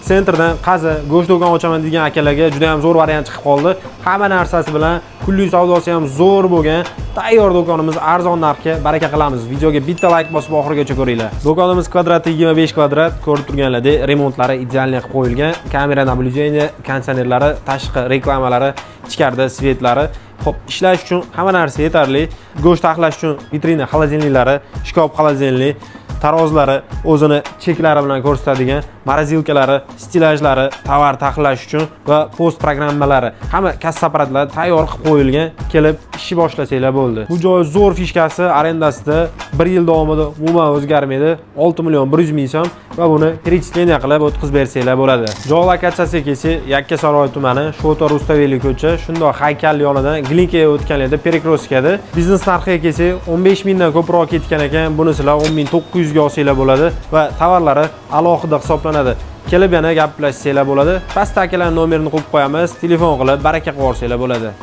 sentrdan qazi go'sht do'kon ochaman degan akalarga juda ham zo'r variant chiqib qoldi. Hamma narsasi bilan kunlik savdosi ham zo'r bo'lgan. Tayyor do'konimiz arzon narxga baraka qilamiz. Videoga bitta like bosib oxirigacha ko'ringlar. Do'konimiz kvadrati 25 kvadrat, ko'rib turganlaridek remontlari idealniy qilib qo'yilgan. Kamera naблюдение, konditsionerlari, tashqi reklamalari, ichkarida svetlari. Xo'p, ishlash uchun hamma narsa yetarli. Go'sht taxlash uchun vitrina xolodilniklari, shkop xolodilnik, tarozlari o'zini cheklari bilan ko'rsatadigan, morozilkalari, stilajlari, tovar taxlash uchun va post programmalari, hamma kassa apparatlari tayyor qilib qo'yilgan. Kelib ish boshlasanglar bo'ldi. Bu joy zo'r fishkasi arendasida 1 yil davomida umuman o'zgarmaydi. 6 million 100 ming so'm va buni перечисление qilib o'tkazib bersanglar bo'ladi. Joy lokatsiyasiga kelsak, Yakkasaroy tumani, Shotor Rustaveli ko'cha, shundoq haykal yonidan Glinkaga o'tganlarda Perekroskada. Biznes narxiga kelsak, 15 mingdan ko'proq ketgan ekan. Buni sizlar 10.900 ga olsanglar bo'ladi va tovarlari alohida hisoblanadi. Kelib yana gaplashsanglar bo'ladi. Pastda akalar nomerini qo'yib qo'yamiz. Telefon qilib baraka qilib olsanglar bo'ladi.